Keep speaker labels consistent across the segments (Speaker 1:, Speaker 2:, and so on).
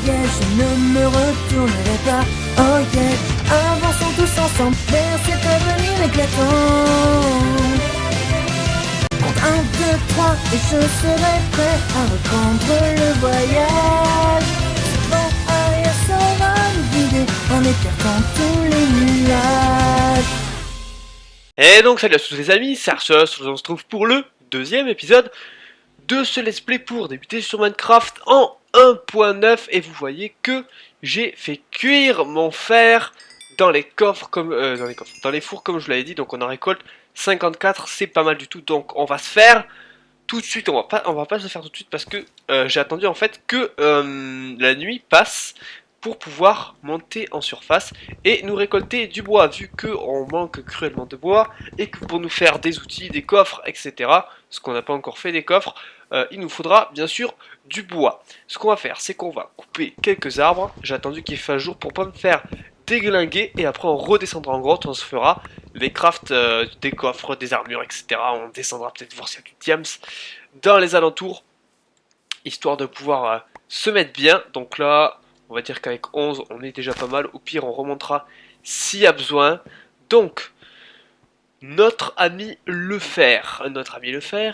Speaker 1: yeah, je ne me retournerai pas. Oh yeah, avançons tous ensemble vers cet avenir éclatant. Compte 1, 2, 3 et je serai prêt à reprendre le voyage. Ce vent arrière saura nous guider en écartant tous les nuages.
Speaker 2: Et donc salut à tous les amis, c'est Arceus, on se trouve pour le deuxième épisode de ce let's play pour débuter sur Minecraft en 1.9. Et vous voyez que j'ai fait cuire mon fer dans les coffres, comme dans les fours comme je vous l'avais dit. Donc on en récolte 54, c'est pas mal du tout. Donc on va se faire tout de suite, on va pas se faire tout de suite parce que j'ai attendu en fait que la nuit passe pour pouvoir monter en surface et nous récolter du bois, vu qu'on manque cruellement de bois et que pour nous faire des outils, des coffres, etc., ce qu'on n'a pas encore fait des coffres, il nous faudra bien sûr du bois. Ce qu'on va faire, c'est qu'on va couper quelques arbres. J'ai attendu qu'il fasse jour pour pas me faire déglinguer et après on redescendra en grotte, on se fera les crafts des coffres, des armures, etc. On descendra peut-être voir s'il y a du diams dans les alentours, histoire de pouvoir se mettre bien. Donc là, on va dire qu'avec 11, on est déjà pas mal. Au pire, on remontera s'il y a besoin. Donc, notre ami le fer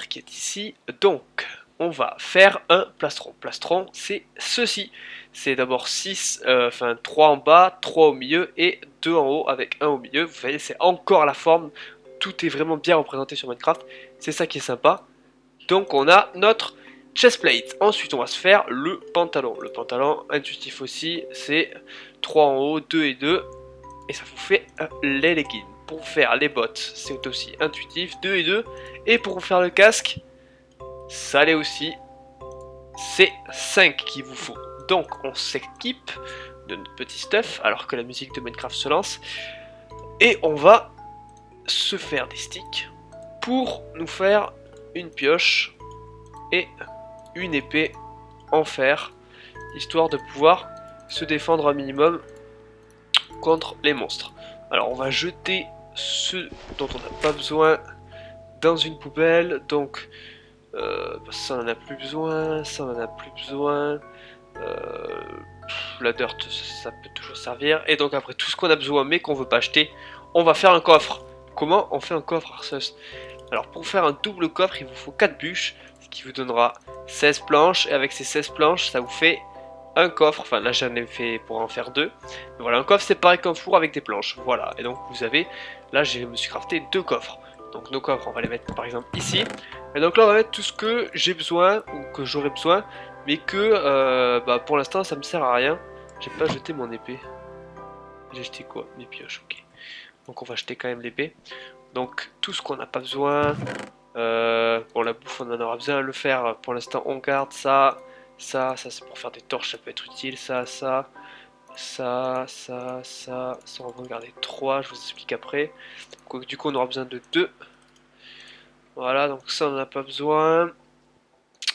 Speaker 2: qui est ici. Donc, on va faire un plastron. Plastron, c'est ceci. C'est d'abord 3 en bas, 3 au milieu et 2 en haut avec 1 au milieu. Vous voyez, c'est encore la forme. Tout est vraiment bien représenté sur Minecraft. C'est ça qui est sympa. Donc, on a notre chestplate. Ensuite, on va se faire le pantalon. Le pantalon intuitif aussi, c'est 3 en haut, 2 et 2. Et ça vous fait les leggings. Pour vous faire les bottes, c'est aussi intuitif, 2 et 2. Et pour vous faire le casque, ça l'est aussi. C'est 5 qu'il vous faut. Donc, on s'équipe de notre petit stuff, alors que la musique de Minecraft se lance. Et on va se faire des sticks pour nous faire une pioche et une épée en fer, histoire de pouvoir se défendre un minimum contre les monstres. Alors on va jeter ceux dont on n'a pas besoin dans une poubelle. Donc ça on en a plus besoin, ça on en a plus besoin, la dirt ça peut toujours servir. Et donc après tout ce qu'on a besoin mais qu'on veut pas acheter, on va faire un coffre. Comment on fait un coffre, Arceus? Alors pour faire un double coffre, il vous faut 4 bûches, ce qui vous donnera 16 planches, et avec ces 16 planches, ça vous fait un coffre. Enfin là j'en ai fait pour en faire 2. Mais voilà, un coffre c'est pareil qu'un four avec des planches. Voilà, et donc vous avez, là je me suis crafté 2 coffres. Donc nos coffres, on va les mettre par exemple ici. Et donc là on va mettre tout ce que j'ai besoin, ou que j'aurai besoin, mais que pour l'instant ça me sert à rien. J'ai pas jeté mon épée. J'ai jeté quoi? Mes pioches, ok. Donc on va jeter quand même l'épée. Donc tout ce qu'on n'a pas besoin, bon la bouffe on en aura besoin, le fer pour l'instant on garde ça, ça c'est pour faire des torches, ça peut être utile, ça on va en garder 3, je vous explique après. Donc, du coup on aura besoin de 2, voilà, donc ça on n'en a pas besoin,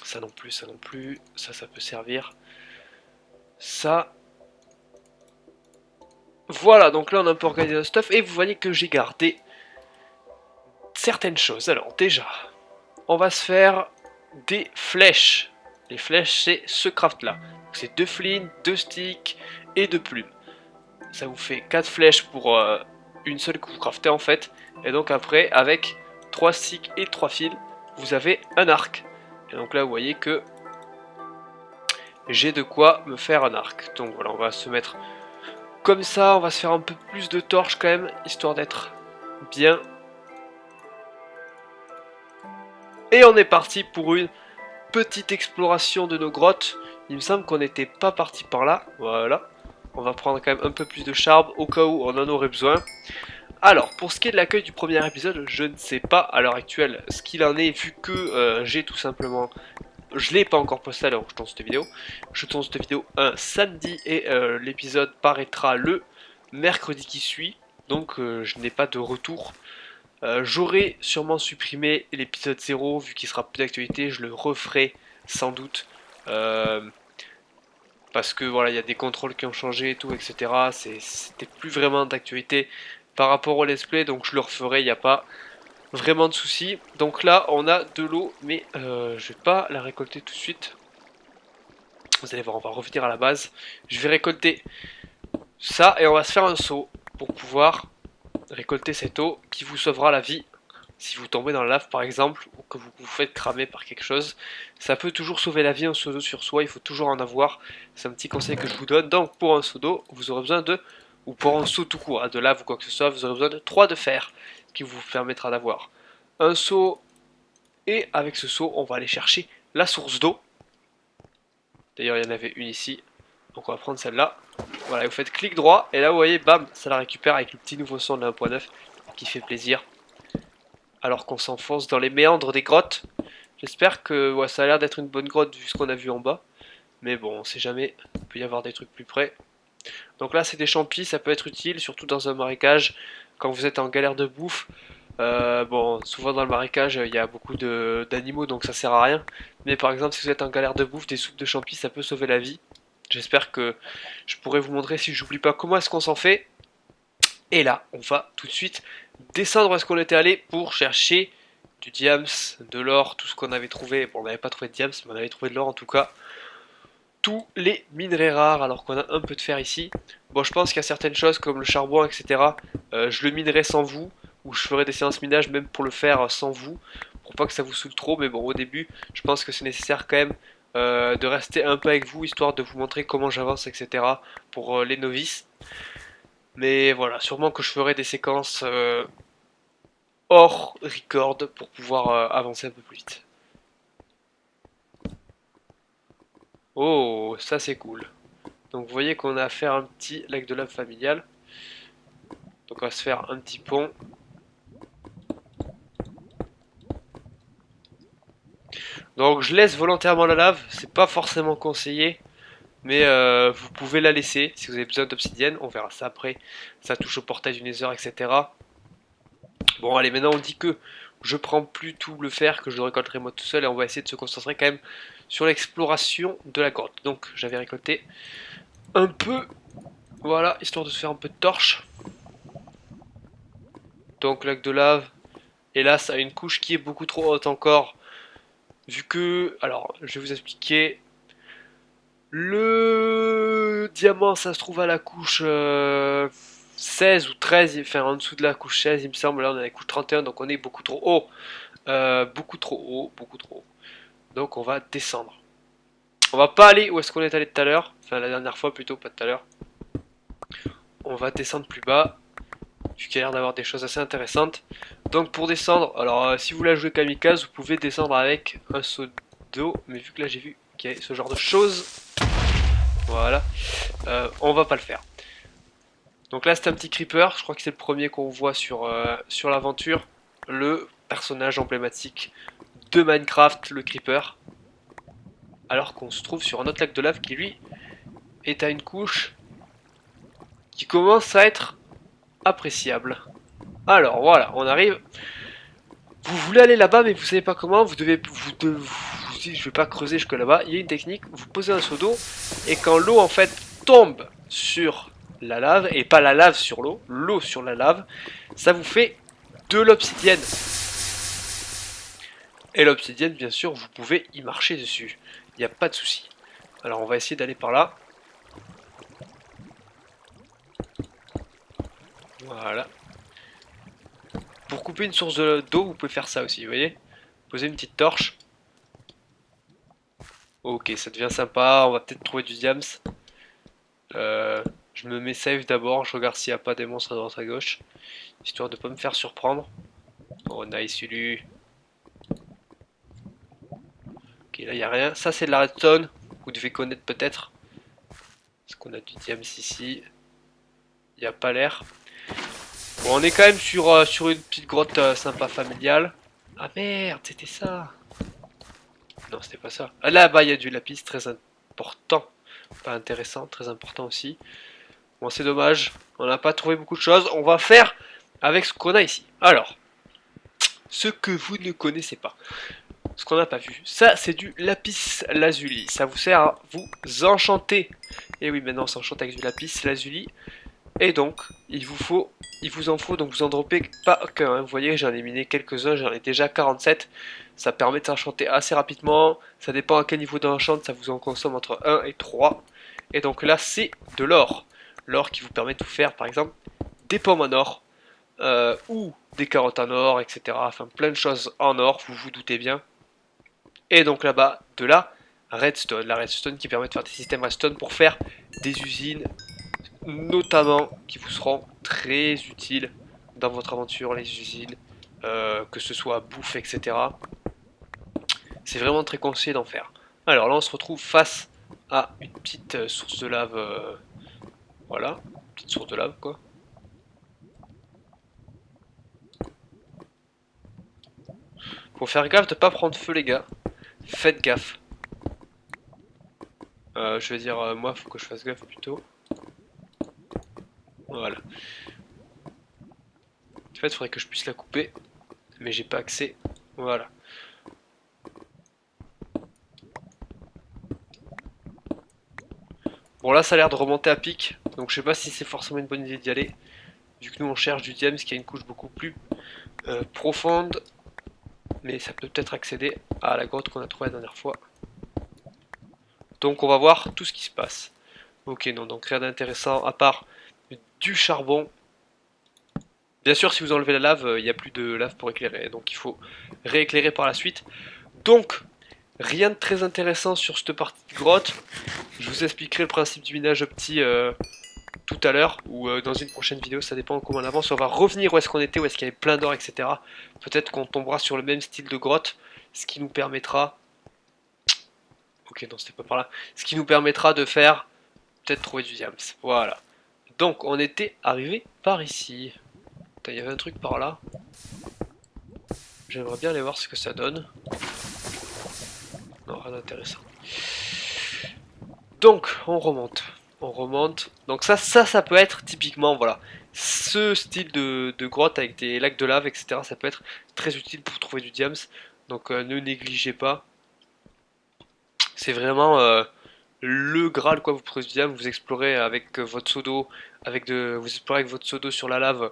Speaker 2: ça non plus, ça peut servir, ça. Voilà, donc là on a un peu organisé notre stuff et vous voyez que j'ai gardé certaines choses. Alors déjà, on va se faire des flèches. Les flèches, c'est ce craft là. C'est 2 flint, 2 sticks et 2 plumes. Ça vous fait 4 flèches pour une seule que vous craftez en fait. Et donc après, avec 3 sticks et 3 fils, vous avez un arc. Et donc là, vous voyez que j'ai de quoi me faire un arc. Donc voilà, on va se mettre comme ça. On va se faire un peu plus de torches quand même, histoire d'être bien. Et on est parti pour une petite exploration de nos grottes. Il me semble qu'on n'était pas parti par là. Voilà. On va prendre quand même un peu plus de charbon au cas où on en aurait besoin. Alors, pour ce qui est de l'accueil du premier épisode, je ne sais pas à l'heure actuelle ce qu'il en est, vu que j'ai tout simplement... Je l'ai pas encore posté à l'heure où je tourne cette vidéo. Je tourne cette vidéo un samedi et l'épisode paraîtra le mercredi qui suit. Donc je n'ai pas de retour. J'aurais sûrement supprimé l'épisode 0 vu qu'il sera plus d'actualité, je le referai sans doute. Parce que voilà, il y a des contrôles qui ont changé et tout, etc. C'était plus vraiment d'actualité par rapport au let's play, donc je le referai, il n'y a pas vraiment de soucis. Donc là, on a de l'eau, mais je vais pas la récolter tout de suite. Vous allez voir, on va revenir à la base. Je vais récolter ça et on va se faire un saut pour pouvoir récolter cette eau qui vous sauvera la vie. Si vous tombez dans la lave par exemple, ou que vous vous faites cramer par quelque chose, ça peut toujours sauver la vie, un seau d'eau sur soi, il faut toujours en avoir. C'est un petit conseil que je vous donne. Donc pour un seau d'eau, vous aurez besoin de, ou pour un seau tout court, de lave ou quoi que ce soit, vous aurez besoin de 3 de fer, ce qui vous permettra d'avoir un seau. Et avec ce seau, on va aller chercher la source d'eau. D'ailleurs, il y en avait une ici, donc on va prendre celle-là. Voilà, vous faites clic droit, et là vous voyez, bam, ça la récupère avec le petit nouveau son de 1.9 qui fait plaisir. Alors qu'on s'enfonce dans les méandres des grottes. J'espère que ouais, ça a l'air d'être une bonne grotte vu ce qu'on a vu en bas. Mais bon, on sait jamais, il peut y avoir des trucs plus près. Donc là c'est des champis, ça peut être utile, surtout dans un marécage, quand vous êtes en galère de bouffe. Bon, souvent dans le marécage il y a beaucoup d'animaux donc ça sert à rien. Mais par exemple si vous êtes en galère de bouffe, des soupes de champis ça peut sauver la vie. J'espère que je pourrai vous montrer si j'oublie pas comment est-ce qu'on s'en fait. Et là on va tout de suite descendre où est-ce qu'on était allé pour chercher du diams, de l'or, tout ce qu'on avait trouvé. Bon, on n'avait pas trouvé de diams, mais on avait trouvé de l'or en tout cas. Tous les minerais rares, alors qu'on a un peu de fer ici. Bon, je pense qu'il y a certaines choses comme le charbon, etc. Je le minerai sans vous, ou je ferai des séances minage même pour le faire sans vous, pour pas que ça vous saoule trop. Mais bon, au début, je pense que c'est nécessaire quand même de rester un peu avec vous, histoire de vous montrer comment j'avance, etc. pour les novices. Mais voilà, sûrement que je ferai des séquences hors record pour pouvoir avancer un peu plus vite. Oh, ça c'est cool. Donc vous voyez qu'on a affaire à un petit lac de lave familial. Donc on va se faire un petit pont. Donc je laisse volontairement la lave, c'est pas forcément conseillé. Mais vous pouvez la laisser si vous avez besoin d'obsidienne, on verra ça après. Ça touche au portail du Nether, etc. Bon allez, maintenant on dit que je prends plus tout le fer, que je le récolterai moi tout seul. Et on va essayer de se concentrer quand même sur l'exploration de la grotte. Donc j'avais récolté un peu, voilà, histoire de se faire un peu de torche. Donc lac de lave, et là ça a une couche qui est beaucoup trop haute encore. Vu que, alors je vais vous expliquer. Le diamant ça se trouve à la couche 16 ou 13, enfin en dessous de la couche 16 il me semble, là on est à la couche 31 donc on est beaucoup trop haut. Beaucoup trop haut, beaucoup trop haut. Donc on va descendre. On va pas aller où est-ce qu'on est allé tout à l'heure, enfin la dernière fois plutôt, pas tout à l'heure. On va descendre plus bas, vu qu'il y a l'air d'avoir des choses assez intéressantes. Donc pour descendre, alors si vous la jouez kamikaze, vous pouvez descendre avec un seau d'eau, mais vu que là j'ai vu qu'il y a ce genre de choses, voilà, on va pas le faire. Donc là c'est un petit creeper, je crois que c'est le premier qu'on voit sur l'aventure, le personnage emblématique de Minecraft, le creeper. Alors qu'on se trouve sur un autre lac de lave qui lui est à une couche qui commence à être appréciable. Alors voilà, on arrive. Vous voulez aller là-bas mais vous savez pas comment, je vais pas creuser jusque là-bas. Il y a une technique, vous posez un seau d'eau et quand l'eau en fait tombe sur la lave et pas la lave sur l'eau, l'eau sur la lave, ça vous fait de l'obsidienne. Et l'obsidienne bien sûr vous pouvez y marcher dessus, il n'y a pas de souci. Alors on va essayer d'aller par là. Voilà. Pour couper une source d'eau, vous pouvez faire ça aussi, vous voyez. Poser une petite torche. Ok, ça devient sympa, on va peut-être trouver du diams. Je me mets safe d'abord, je regarde s'il n'y a pas des monstres à droite à gauche. Histoire de ne pas me faire surprendre. Oh nice, Ulu. Ok, là il n'y a rien. Ça c'est de la redstone, vous devez connaître peut-être. Est-ce qu'on a du diams ici? Il n'y a pas l'air. Bon, on est quand même sur une petite grotte sympa familiale. Ah merde, c'était ça. Non, c'était pas ça. Ah, là-bas, il y a du lapis, très important. Pas intéressant, très important aussi. Bon, c'est dommage. On n'a pas trouvé beaucoup de choses. On va faire avec ce qu'on a ici. Alors, ce que vous ne connaissez pas. Ce qu'on n'a pas vu. Ça, c'est du lapis lazuli. Ça vous sert à vous enchanter. Et oui, maintenant, on s'enchante avec du lapis lazuli. Et donc, il vous en faut, donc vous en dropez pas qu'un, hein. Vous voyez, j'en ai miné quelques-uns, j'en ai déjà 47. Ça permet de s'enchanter assez rapidement. Ça dépend à quel niveau d'enchant, ça vous en consomme entre 1 et 3. Et donc là, c'est de l'or. L'or qui vous permet de vous faire, par exemple, des pommes en or, ou des carottes en or, etc. Enfin, plein de choses en or, vous vous doutez bien. Et donc là-bas, de la redstone. La redstone qui permet de faire des systèmes redstone pour faire des usines, notamment qui vous seront très utiles dans votre aventure, les usines, que ce soit bouffe, etc. C'est vraiment très conseillé d'en faire. Alors là, on se retrouve face à une petite source de lave. Voilà, petite source de lave, quoi. Faut faire gaffe de pas prendre feu, les gars. Faites gaffe. Je vais dire, moi, faut que je fasse gaffe plutôt. Voilà. En fait, il faudrait que je puisse la couper, mais j'ai pas accès. Voilà. Bon, là, ça a l'air de remonter à pic, donc je sais pas si c'est forcément une bonne idée d'y aller, vu que nous on cherche du diams qui a une couche beaucoup plus profonde, mais ça peut peut-être accéder à la grotte qu'on a trouvée la dernière fois. Donc on va voir tout ce qui se passe. Ok, non, donc rien d'intéressant à part du charbon. Bien sûr, si vous enlevez la lave, il n'y a plus de lave pour éclairer, donc il faut rééclairer par la suite. Donc, rien de très intéressant sur cette partie de grotte. Je vous expliquerai le principe du minage petit tout à l'heure, ou dans une prochaine vidéo, ça dépend comment on avance. On va revenir où est-ce qu'on était, où est-ce qu'il y avait plein d'or, etc. Peut-être qu'on tombera sur le même style de grotte, ce qui nous permettra... Ok, non, c'était pas par là. Ce qui nous permettra de faire... peut-être trouver du diams. Voilà. Donc, on était arrivé par ici. Putain, il y avait un truc par là. J'aimerais bien aller voir ce que ça donne. Non, rien d'intéressant. Donc, on remonte. On remonte. Donc ça peut être typiquement, voilà, ce style de grotte avec des lacs de lave, etc. Ça peut être très utile pour trouver du diams. Donc ne négligez pas. C'est vraiment le Graal, quoi. Vous prenez du diams, vous explorez avec votre seau d'eau, vous explorez avec votre seau d'eau sur la lave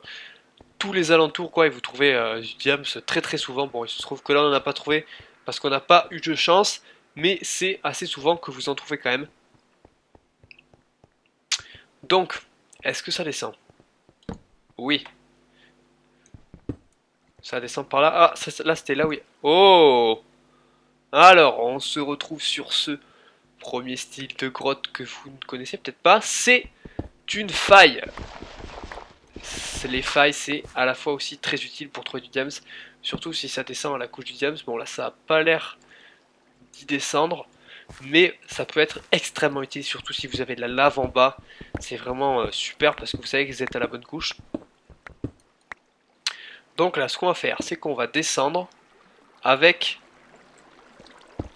Speaker 2: tous les alentours, quoi, et vous trouvez du diams très très souvent. Bon, il se trouve que là on n'en a pas trouvé parce qu'on n'a pas eu de chance, mais c'est assez souvent que vous en trouvez quand même. Donc, est-ce que ça descend? Oui. Ça descend par là. Ah, là c'était là, oui. Oh! Alors, on se retrouve sur ce premier style de grotte que vous ne connaissez peut-être pas. C'est une faille. Les failles, c'est à la fois aussi très utile pour trouver du diams. Surtout si ça descend à la couche du diams. Bon, là, ça n'a pas l'air d'y descendre. Mais ça peut être extrêmement utile, surtout si vous avez de la lave en bas. C'est vraiment super parce que vous savez que vous êtes à la bonne couche. Donc là, ce qu'on va faire, c'est qu'on va descendre avec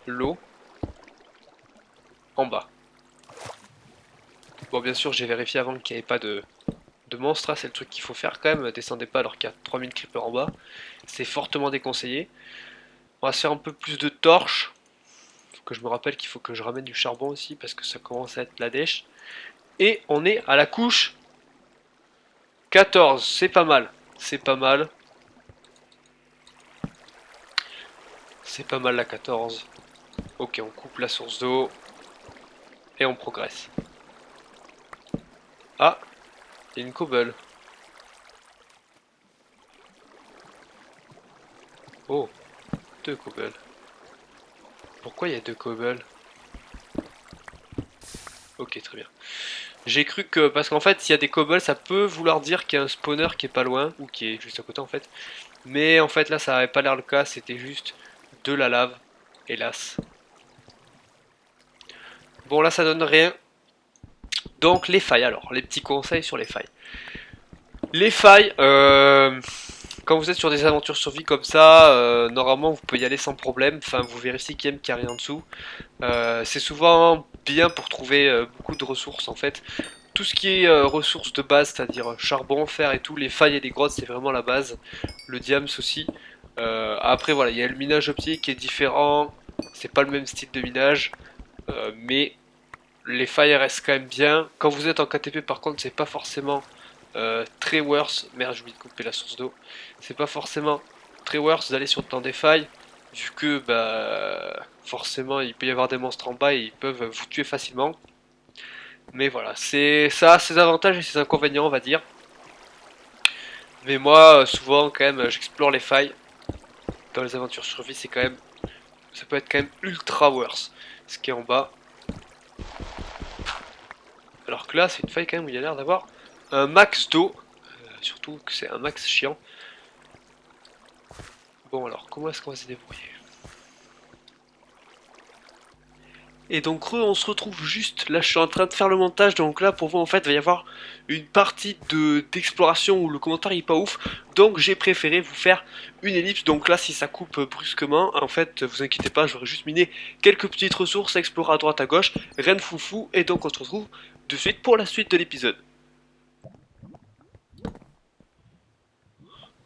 Speaker 2: l'eau en bas. Bon, bien sûr, j'ai vérifié avant qu'il n'y avait pas de monstre, hein, c'est le truc qu'il faut faire quand même. Descendez pas alors qu'il y a 3000 creepers en bas. C'est fortement déconseillé. On va se faire un peu plus de torches. Faut que je me rappelle qu'il faut que je ramène du charbon aussi parce que ça commence à être la dèche. Et on est à la couche 14. C'est pas mal. C'est pas mal. C'est pas mal la 14. Ok, on coupe la source d'eau. Et on progresse. Ah, il y a une cobble. Oh, deux cobbles. Pourquoi il y a deux cobbles? Ok, très bien. J'ai cru que... parce qu'en fait, s'il y a des cobbles, ça peut vouloir dire qu'il y a un spawner qui est pas loin, ou qui est juste à côté en fait. Mais en fait, là, ça n'avait pas l'air le cas, c'était juste de la lave, hélas. Bon, là, ça donne rien. Donc, les failles, alors, les petits conseils sur les failles. Les failles, quand vous êtes sur des aventures survie comme ça, normalement, vous pouvez y aller sans problème. Enfin, vous vérifiez qu'il n'y a rien en dessous. C'est souvent bien pour trouver beaucoup de ressources, en fait. Tout ce qui est ressources de base, c'est-à-dire charbon, fer et tout, les failles et les grottes, c'est vraiment la base. Le diams aussi. Après, voilà, il y a le minage optique qui est différent. C'est pas le même style de minage. Mais les failles restent quand même bien. Quand vous êtes en KTP, par contre, c'est pas forcément très worse. Merde, j'ai oublié de couper la source d'eau. C'est pas forcément très worse d'aller sur le temps des failles, vu que bah forcément il peut y avoir des monstres en bas et ils peuvent vous tuer facilement. Mais voilà, ça a ses avantages et ses inconvénients, on va dire. Mais moi, souvent quand même, j'explore les failles. Dans les aventures survie, c'est quand même, ça peut être quand même ultra worse. Ce qui est en bas. Alors que là, c'est une faille quand même où il y a l'air d'avoir un max d'eau. Surtout que c'est un max chiant. Bon alors, comment est-ce qu'on va se débrouiller? Et donc on se retrouve juste, là je suis en train de faire le montage, donc là pour vous en fait il va y avoir une partie d'exploration où le commentaire est pas ouf, donc j'ai préféré vous faire une ellipse, donc là si ça coupe brusquement, en fait vous inquiétez pas, j'aurais juste miné quelques petites ressources à explorer à droite à gauche, rien de foufou, et donc on se retrouve de suite pour la suite de l'épisode.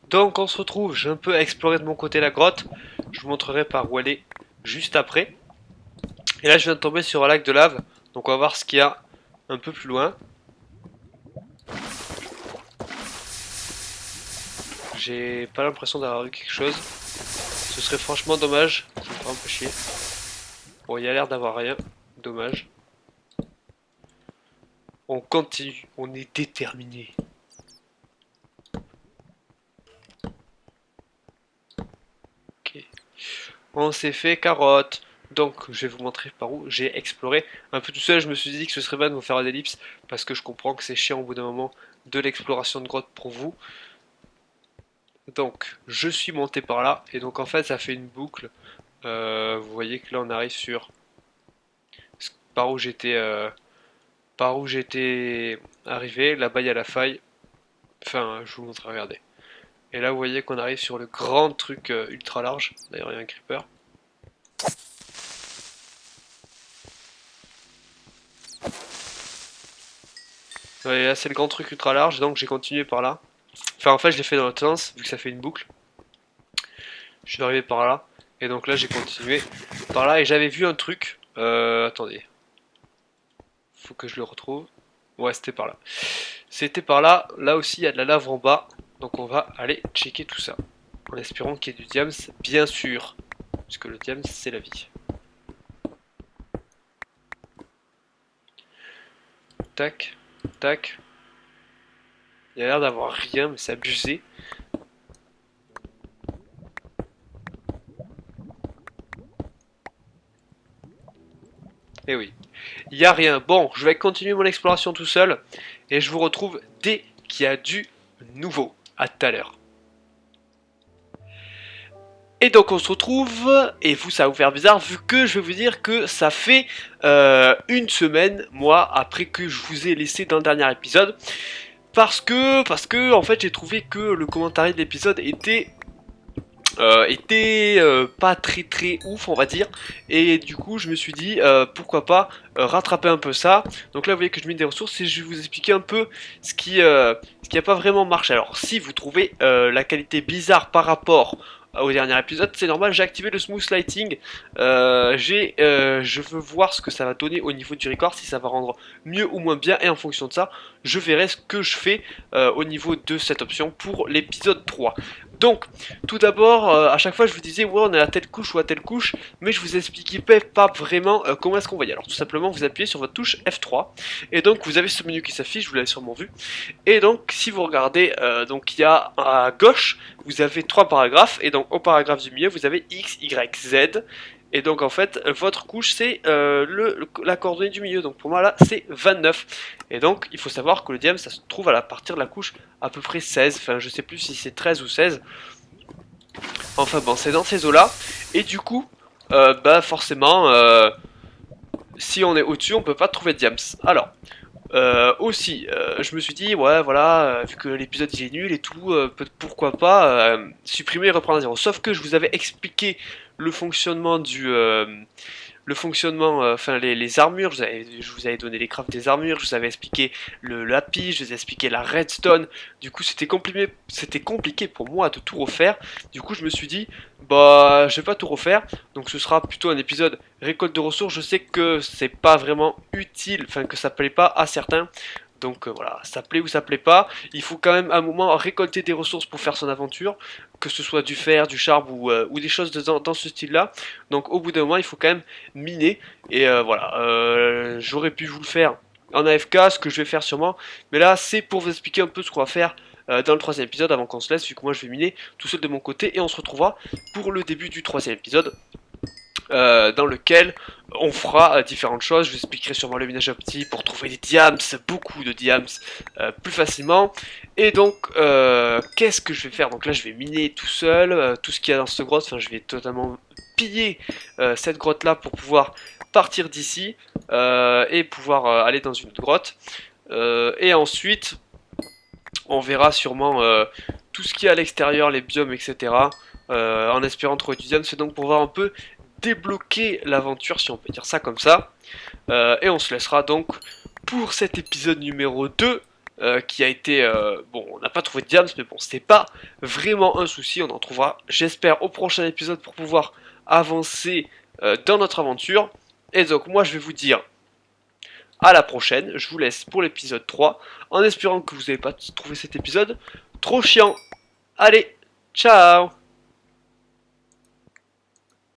Speaker 2: Donc on se retrouve, j'ai un peu exploré de mon côté la grotte, je vous montrerai par où elle est juste après. Et là je viens de tomber sur un lac de lave, donc on va voir ce qu'il y a un peu plus loin. J'ai pas l'impression d'avoir vu quelque chose. Ce serait franchement dommage, ça me ferait un peu chier. Bon, il y a l'air d'avoir rien, dommage. On continue, on est déterminé. Ok. On s'est fait carotte. Donc, je vais vous montrer par où j'ai exploré un peu tout seul. Je me suis dit que ce serait bien de vous faire une ellipse parce que je comprends que c'est chiant au bout d'un moment de l'exploration de grotte pour vous. Donc, je suis monté par là et donc en fait, ça fait une boucle. Vous voyez que là, on arrive sur par où j'étais arrivé. Là-bas, il y a la faille. Enfin, je vous montre, regardez. Et là, vous voyez qu'on arrive sur le grand truc ultra large. D'ailleurs, il y a un creeper. Ouais, là c'est le grand truc ultra large, donc j'ai continué par là. Enfin en fait je l'ai fait dans l'autre sens, vu que ça fait une boucle. Je suis arrivé par là, et donc là j'ai continué par là, et j'avais vu un truc. Attendez. Faut que je le retrouve. Ouais, c'était par là. C'était par là, là aussi il y a de la lave en bas, donc on va aller checker tout ça. En espérant qu'il y ait du diams, bien sûr. Parce que le diams c'est la vie. Tac, tac. Il y a l'air d'avoir rien, mais c'est abusé. Et oui, il n'y a rien. Bon, je vais continuer mon exploration tout seul. Et je vous retrouve dès qu'il y a du nouveau. À tout à l'heure. Et donc on se retrouve, et vous ça va vous faire bizarre vu que je vais vous dire que ça fait une semaine, moi, après que je vous ai laissé dans le dernier épisode. Parce que en fait j'ai trouvé que le commentaire de l'épisode était pas très ouf on va dire, et du coup je me suis dit pourquoi pas rattraper un peu ça. Donc là vous voyez que je mets des ressources et je vais vous expliquer un peu ce qui a pas vraiment marché. Alors si vous trouvez la qualité bizarre par rapport au dernier épisode, c'est normal, j'ai activé le smooth lighting. Je veux voir ce que ça va donner au niveau du record, si ça va rendre mieux ou moins bien, et en fonction de ça je verrai ce que je fais au niveau de cette option pour l'épisode 3. Donc, tout d'abord, à chaque fois je vous disais ouais on est à telle couche ou à telle couche, mais je vous expliquais pas vraiment comment est-ce qu'on voyait. Alors tout simplement vous appuyez sur votre touche F3, et donc vous avez ce menu qui s'affiche, vous l'avez sûrement vu, et donc si vous regardez, donc il y a à gauche, vous avez 3 paragraphes, et donc au paragraphe du milieu vous avez X, Y, Z, et donc en fait votre couche c'est la coordonnée du milieu, donc pour moi là c'est 29, et donc il faut savoir que le diamètre ça se trouve à la partir de la couche à peu près 16, enfin je sais plus si c'est 13 ou 16, enfin bon c'est dans ces eaux là, et du coup bah forcément si on est au dessus on peut pas trouver de diams. Alors aussi, je me suis dit, ouais, voilà, vu que l'épisode il est nul et tout, pourquoi pas supprimer et reprendre à zéro. Sauf que je vous avais expliqué le fonctionnement enfin les armures, je vous avais donné les crafts des armures, je vous avais expliqué le lapis, je vous ai expliqué la redstone. Du coup, c'était compliqué pour moi de tout refaire. Du coup, je me suis dit, bah, je vais pas tout refaire, donc ce sera plutôt un épisode récolte de ressources. Je sais que c'est pas vraiment utile, enfin que ça plaît pas à certains. Donc voilà, ça plaît ou ça plaît pas, il faut quand même à un moment récolter des ressources pour faire son aventure, que ce soit du fer, du charbon ou des choses dans ce style-là. Donc au bout d'un moment, il faut quand même miner. Et voilà, j'aurais pu vous le faire en AFK, ce que je vais faire sûrement. Mais là, c'est pour vous expliquer un peu ce qu'on va faire dans le troisième épisode avant qu'on se laisse, vu que moi je vais miner tout seul de mon côté. Et on se retrouvera pour le début du troisième épisode. Dans lequel on fera différentes choses. Je vous expliquerai sûrement le minage opti pour trouver des diams, beaucoup de diams, plus facilement. Et donc, qu'est-ce que je vais faire? Donc là, je vais miner tout seul, tout ce qu'il y a dans cette grotte. Enfin, je vais totalement piller cette grotte-là pour pouvoir partir d'ici et pouvoir aller dans une autre grotte. Et ensuite, on verra sûrement tout ce qu'il y a à l'extérieur, les biomes, etc. En espérant trouver du diam. C'est donc pour voir un peu débloquer l'aventure, si on peut dire ça comme ça. Et on se laissera donc pour cet épisode numéro 2 qui a été... bon, on n'a pas trouvé de diams, mais bon, c'était pas vraiment un souci. On en trouvera, j'espère, au prochain épisode pour pouvoir avancer dans notre aventure. Et donc, moi, je vais vous dire à la prochaine. Je vous laisse pour l'épisode 3, en espérant que vous n'avez pas trouvé cet épisode trop chiant. Allez, ciao!